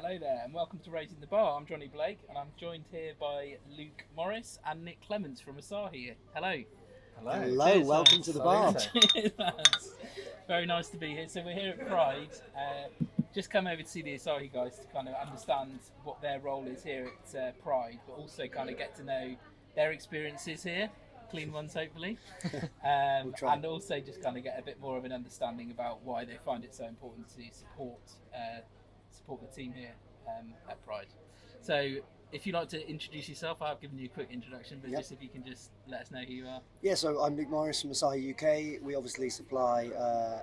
Hello there, and welcome to Raising the Bar. I'm Johnny Blake, and I'm joined here by Luke Morris and Nick Clements from Asahi. Hello. Hello. Hello, Cheers, welcome lads. to the bar. Cheers, lads. Very nice to be here. So we're here at Pride. Just come over to see the Asahi guys to kind of understand what their role is here at Pride, but also kind of get to know their experiences here. Clean ones, hopefully. We'll try. And also just kind of get a bit more of an understanding about why they find it so important to support the team here at Pride. So if you'd like to introduce yourself, I've given you a quick introduction, but Yep. just if you can just let us know who you are. Yeah, so I'm Luke Morris from Asahi UK. We obviously supply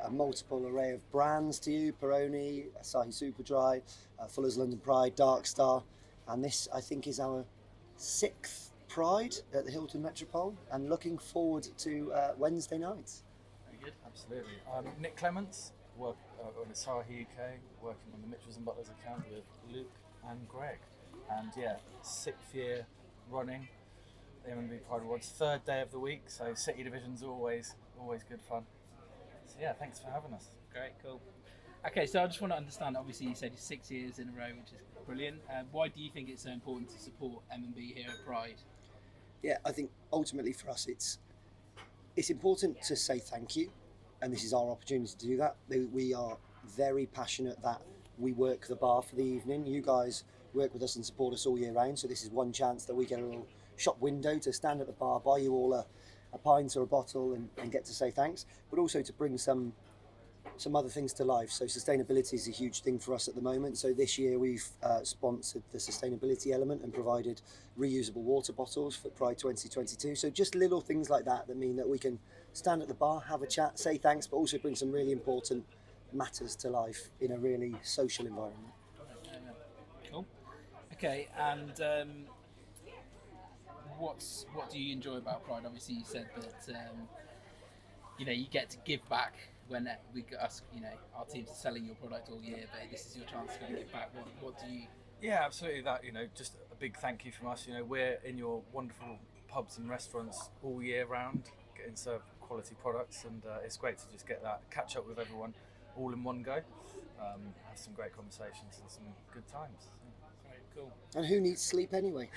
a multiple array of brands to you: Peroni, Asahi Superdry, Fuller's London Pride, Dark Star, and this I think is our 6th Pride at the Hilton Metropole, and looking forward to Wednesday nights. Very good. Absolutely. Nick Clements, work on Asahi UK, working on the Mitchells and Butlers account with Luke and Greg. And yeah, 6th year running the M&B Pride Awards, 3rd day of the week, so City Division's always good fun. So yeah, thanks for having us. Great, cool. Okay, so I just want to understand, obviously you said it's 6 years in a row, which is brilliant. Why do you think it's so important to support M&B here at Pride? Yeah, I think ultimately for us it's important to say thank you, and this is our opportunity to do that. We are very passionate that we work the bar for the evening. You guys work with us and support us all year round, so this is one chance that we get a little shop window to stand at the bar, buy you all a pint or a bottle and get to say thanks, but also to bring some other things to life. So sustainability is a huge thing for us at the moment. So this year we've sponsored the sustainability element and provided reusable water bottles for Pride 2022. So just little things like that mean that we can stand at the bar, have a chat, say thanks, but also bring some really important matters to life in a really social environment. Cool. Okay, and what do you enjoy about Pride? Obviously, you said that you get to give back when our teams are selling your product all year, but this is your chance to go and give back. What do you? Yeah, absolutely. That just a big thank you from us. We're in your wonderful pubs and restaurants all year round, getting served quality products, and it's great to just get that catch up with everyone all in one go. Have some great conversations and some good times. Right, cool. And who needs sleep anyway?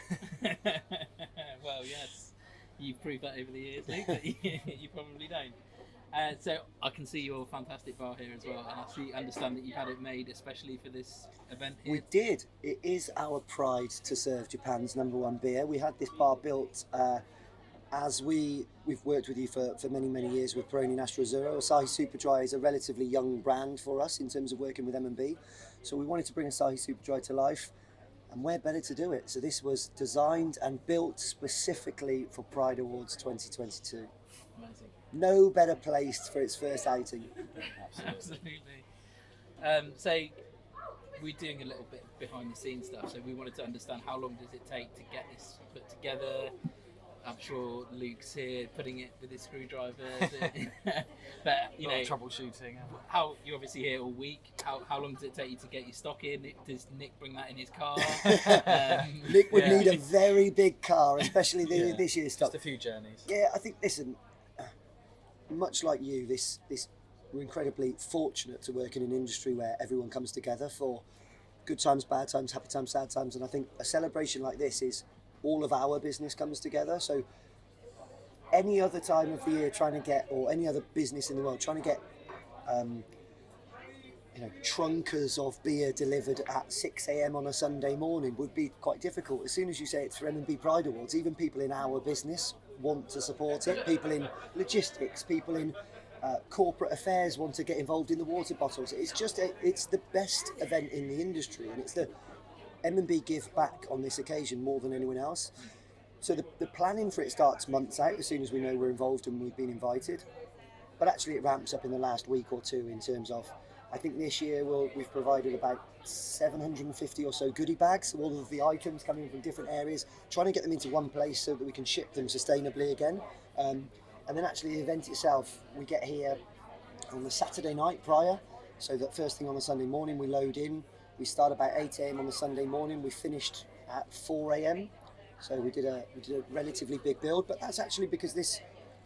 Well, yes, you've proved that over the years, Luke, but you probably don't. So I can see your fantastic bar here as well, and I understand that you've had it made especially for this event here. We did. It is our pride to serve Japan's #1 beer. We had this bar built as we've worked with you for many years with Peroni Nastro Azzurro. Asahi Superdry is a relatively young brand for us in terms of working with M&B. So we wanted to bring Asahi Superdry to life, and where better to do it? So this was designed and built specifically for Pride Awards 2022. Amazing. No better placed for its first outing. Absolutely. So we're doing a little bit behind the scenes stuff, so we wanted to understand how long does it take to get this put together. I'm sure Luke's here putting it with his screwdriver, but A lot of troubleshooting. how you're obviously here all week. How long does it take you to get your stock in? Does Nick bring that in his car? Nick would need a very big car, especially this year's stock. Just a few journeys. Yeah, I think, listen, much like you, this we're incredibly fortunate to work in an industry where everyone comes together for good times, bad times, happy times, sad times, and I think a celebration like this is all of our business comes together. So any other time of the year or any other business in the world trying to get trunkers of beer delivered at 6 a.m. on a Sunday morning would be quite difficult. As soon as you say it's for M&B Pride Awards, even people in our business want to support it. People in logistics, people in corporate affairs want to get involved in the water bottles. It's the best event in the industry, and it's the M&B give back on this occasion more than anyone else. So the planning for it starts months out as soon as we know we're involved and we've been invited. But actually it ramps up in the last week or two in terms of, I think this year we've provided about 750 or so goodie bags, so all of the items coming from different areas, trying to get them into one place so that we can ship them sustainably again. And then actually the event itself, we get here on the Saturday night prior, so that first thing on the Sunday morning we load in. We start about 8 a.m. on the Sunday morning. We finished at 4 a.m. So we did a relatively big build, but that's actually because this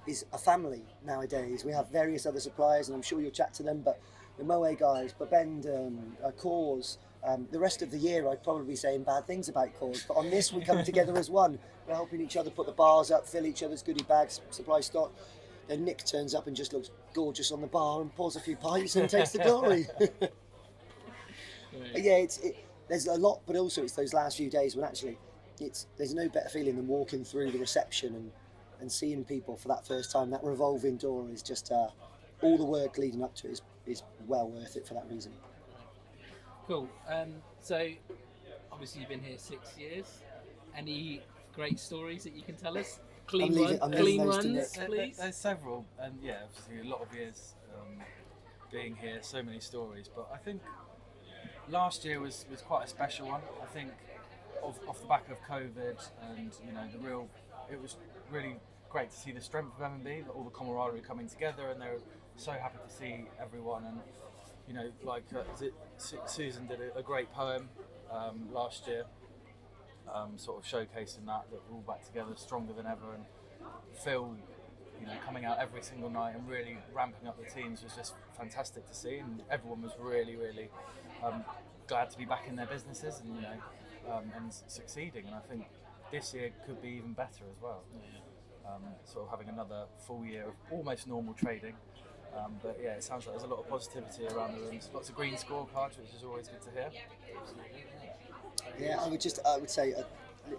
is a family nowadays. We have various other suppliers, and I'm sure you'll chat to them, but the Moe guys, Babendum, Coors, The rest of the year, I'd probably be saying bad things about Cause, but on this, we come together as one. We're helping each other put the bars up, fill each other's goodie bags, supply stock. Then Nick turns up and just looks gorgeous on the bar and pours a few pints and takes the glory. But yeah, there's a lot, but also it's those last few days when actually there's no better feeling than walking through the reception and seeing people for that first time. That revolving door is just all the work leading up to it is well worth it for that reason. Cool. So obviously you've been here 6 years. Any great stories that you can tell us? Clean runs, please. There's several, and yeah, obviously a lot of years being here, so many stories. But I think last year was quite a special one. I think off the back of COVID, and it was really great to see the strength of M&B, all the camaraderie coming together, and they're so happy to see everyone. And Susan did a great poem last year, sort of showcasing that we're all back together, stronger than ever, and Phil, coming out every single night and really ramping up the teams was just fantastic to see, and everyone was really, really glad to be back in their businesses and succeeding. And I think this year could be even better as well. Sort of having another full year of almost normal trading. But yeah, it sounds like there's a lot of positivity around the rooms. Lots of green scorecards, which is always good to hear. Yeah, I would say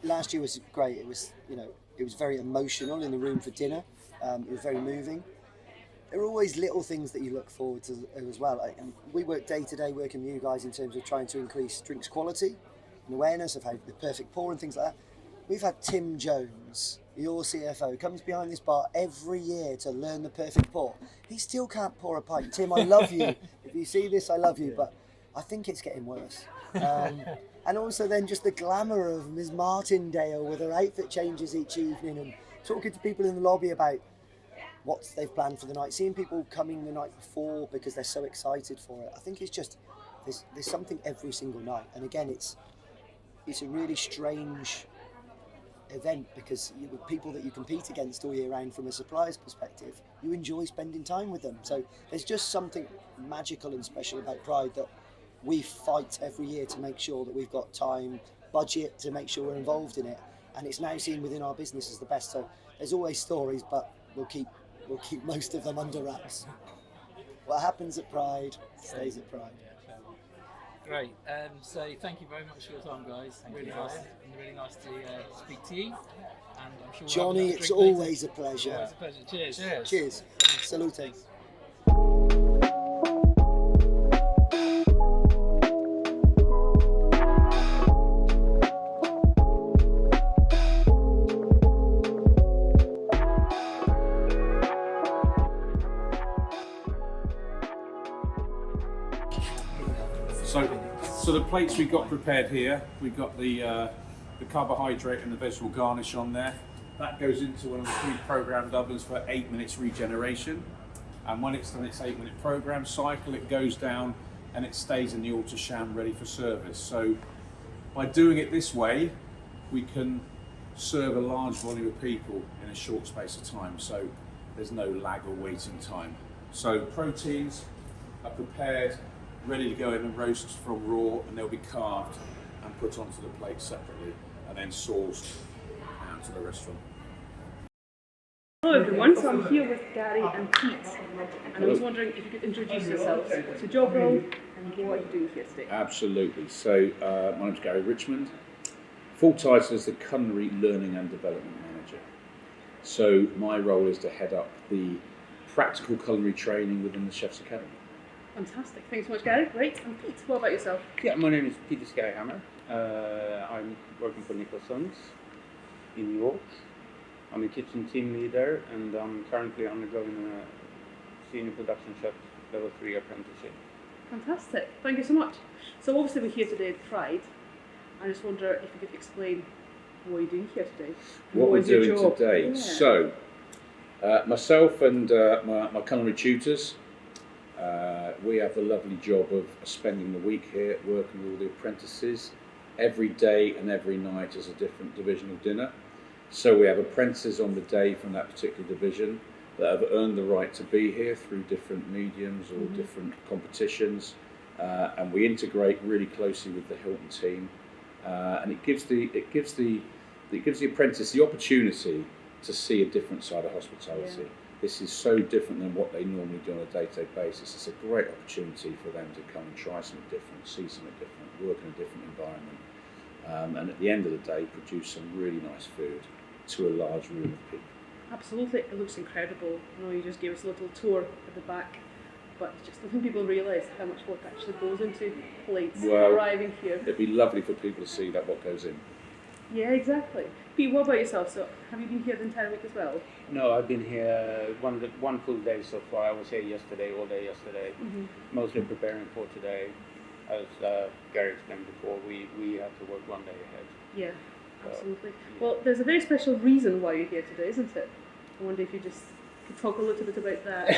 last year was great. It was very emotional in the room for dinner. It was very moving. There are always little things that you look forward to as well. We work day to day working with you guys in terms of trying to increase drinks quality and awareness of how the perfect pour and things like that. We've had Tim Jones, your CFO, comes behind this bar every year to learn the perfect pour. He still can't pour a pint. Tim, I love you. If you see this, I love you, but I think it's getting worse. And also then just the glamour of Ms. Martindale with her outfit changes each evening, and talking to people in the lobby about what they've planned for the night, seeing people coming the night before because they're so excited for it. I think it's just, there's something every single night. And again, it's a really strange event because with people that you compete against all year round from a supplier's perspective, you enjoy spending time with them. So there's just something magical and special about Pride that we fight every year to make sure that we've got time, budget to make sure we're involved in it. And it's now seen within our business as the best. So there's always stories, but we'll keep most of them under wraps. What happens at Pride stays at Pride. Great. So thank you very much for your time, guys. Really nice to speak to you. And I'm sure Johnny, it's always a pleasure. Always a pleasure. Cheers. Cheers. Salute. So the plates we got prepared here, we've got the carbohydrate and the vegetable garnish on there. That goes into one of the pre-programmed ovens for 8 minutes regeneration. And when it's done its 8-minute program cycle, it goes down and it stays in the auto sham ready for service. So by doing it this way, we can serve a large volume of people in a short space of time. So there's no lag or waiting time. So proteins are prepared, ready to go in and roast from raw, and they'll be carved and put onto the plate separately and then sourced out to the restaurant. Hello everyone, so I'm here with Gary and Pete, and I was wondering if you could introduce yourselves to job role and what you do here today. Absolutely. So my name's Gary Richmond. Full title is the Culinary Learning and Development Manager. So my role is to head up the practical culinary training within the Chef's Academy. Fantastic, thanks so much Gary. Great, and Pete, what about yourself? Yeah, my name is Peter Skyhammer. I'm working for Nicholson's in New York. I'm a kitchen team leader, and I'm currently undergoing a senior production chef level 3 apprenticeship. Fantastic, thank you so much. So obviously we're here today at Pride. I just wonder if you could explain what you're doing here today. What we're doing job? today. Yeah. So myself and my culinary tutors, we have the lovely job of spending the week here working with all the apprentices. Every day and every night is a different divisional dinner. So we have apprentices on the day from that particular division that have earned the right to be here through different mediums or different competitions. and we integrate really closely with the Hilton team, and it gives the apprentice the opportunity to see a different side of hospitality. Yeah. This is so different than what they normally do on a day-to-day basis. It's a great opportunity for them to come and try something different, see something different, work in a different environment, and at the end of the day, produce some really nice food to a large room of people. Absolutely, it looks incredible. I know you just gave us a little tour at the back, but just I think people realise how much work actually goes into plates Well, arriving here. It'd be lovely for people to see that what goes in. Yeah, exactly. Pete, what about yourself? So, have you been here the entire week as well? No, I've been here one full day so far. I was here yesterday, all day yesterday, mostly preparing for today. As Gary explained before, we have to work one day ahead. Yeah, So, absolutely. yeah. Well, there's a very special reason why you're here today, isn't it? I wonder if you just could talk a little bit about that.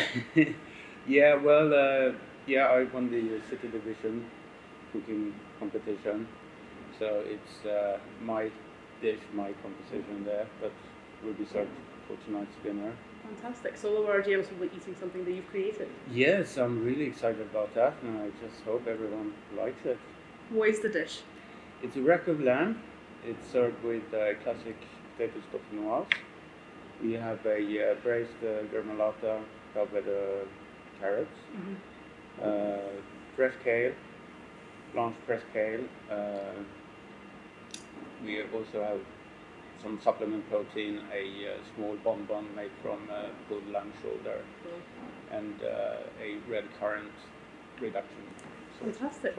Yeah, well, I won the city division cooking competition, so it's my dish, my composition there, that will be served for tonight's dinner. Fantastic. So, all of our GMs will be eating something that you've created. Yes, I'm really excited about that, and I just hope everyone likes it. What is the dish? It's a rack of lamb. It's served with classic potato toffee. We have a braised gremolata covered carrots, fresh kale, blanched fresh kale. We also have some supplement protein, a small bonbon made from pulled lamb shoulder, and a red currant reduction. Fantastic.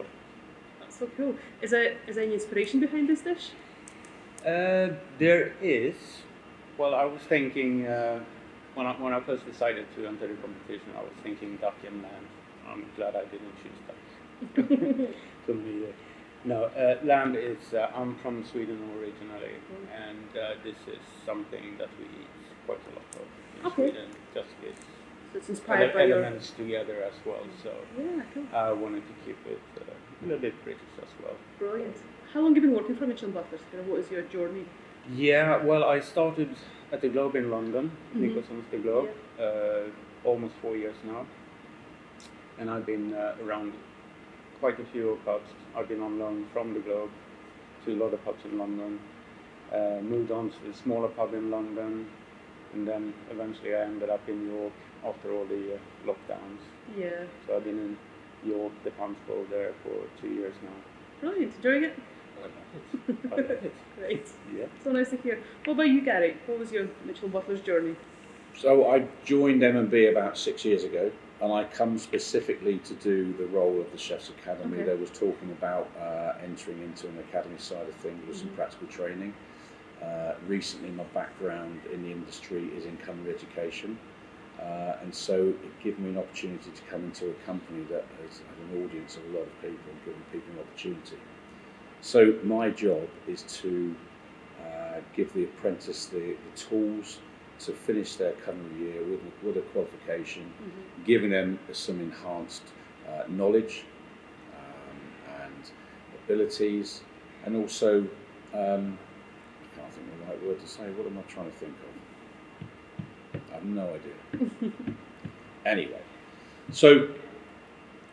That's so cool. Is there any inspiration behind this dish? There is. Well, I was thinking when I first decided to enter the competition, I was thinking duck and lamb. I'm glad I didn't choose duck. So many, no, lamb is. I'm from Sweden originally, and this is something that we eat quite a lot of in Okay. Sweden. Just gets So it's inspired by your... elements together as well. So Yeah, cool. I wanted to keep it a little bit British as well. Brilliant. How long have you been working for Michelin Butlers? What is your journey? Yeah, well, I started at the Globe in London, Nicholson's The Globe, almost 4 years now. And I've been around quite a few pubs. I've been on loan from The Globe to a lot of pubs in London, moved on to a smaller pub in London, and then eventually I ended up in York after all the lockdowns. Yeah. So I've been in York, the Punch Bowl there for 2 years now. Brilliant. Enjoying it? I love it. Great. Yeah. So nice to hear. What about you, Gary? What was your Michelin Butlers journey? So I joined M&B about 6 years ago, and I come specifically to do the role of the Chef's Academy. Okay. There was talking about entering into an academy side of things with some practical training. Recently, my background in the industry is in culinary education, and so it gave me an opportunity to come into a company that has had an audience of a lot of people and given people an opportunity. So my job is to give the apprentice the tools to finish their culinary year with a qualification, giving them some enhanced knowledge and abilities, and also, I can't think of the right word to say, what am I trying to think of? I have no idea. Anyway, so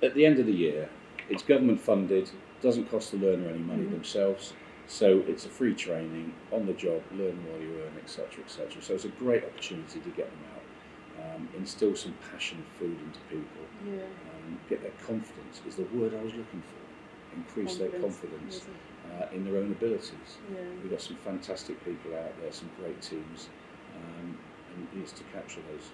at the end of the year, it's government funded, doesn't cost the learner any money themselves, so it's a free training, on the job, learn while you earn, etc., etc. So it's a great opportunity to get them out, instill some passion of food into people, Yeah. get their confidence, is the word I was looking for, increase their confidence in their own abilities. Yeah. We've got some fantastic people out there, some great teams, and it's to capture those.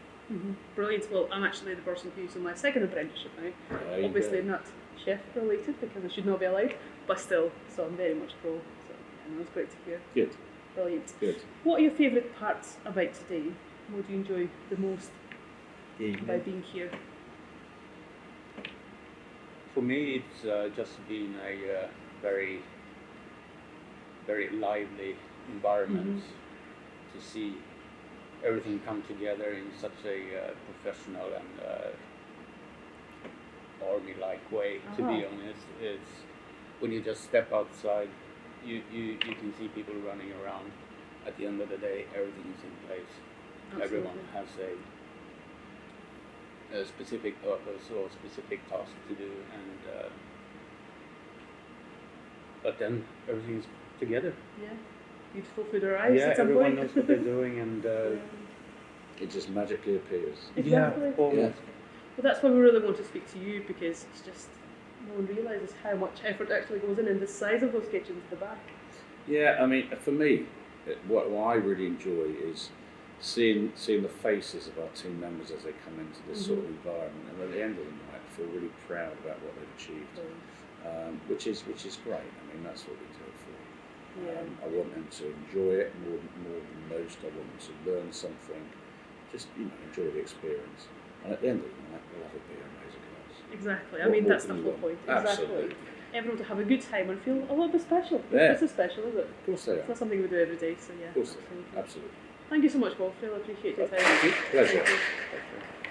Brilliant. Well, I'm actually the person who's in my second apprenticeship now. There you Obviously go. not chef related because I should not be allowed, but still, so I'm very much pro. So yeah, it's great to hear. Good, Brilliant. good. What are your favourite parts about today? What do you enjoy the most by being here? For me, it's just been a very, very lively environment to see everything come together in such a professional and army-like way. To be honest, it's when you just step outside, you can see people running around. At the end of the day, everything is in place. Absolutely. Everyone has a specific purpose or specific task to do, and but then everything's together. Yeah. Beautiful food arrives Yeah, at some everyone point. knows what they're doing, and It just magically appears. Exactly. almost. Well, that's why we really want to speak to you, because it's just no one realises how much effort actually goes in the size of those kitchens at the back. Yeah, I mean, for me, what I really enjoy is seeing the faces of our team members as they come into this sort of environment, and at the end of the night, I feel really proud about what they've achieved, which is great. I mean, that's what we do it for. Yeah. I want them to enjoy it more than most. I want them to learn something. Just enjoy the experience, and at the end of the night, we'll have a beer and raise a glass. Exactly. I What mean, more that's the can you whole want? point. Absolutely. Exactly. Everyone to have a good time and feel a little bit special. Yeah. This is special, is it? Of course they It's are. not something we do every day, so yeah. Of course they absolutely. are. Absolutely. Thank you so much, Wolf. Really appreciate your time. Pleasure. Thank you.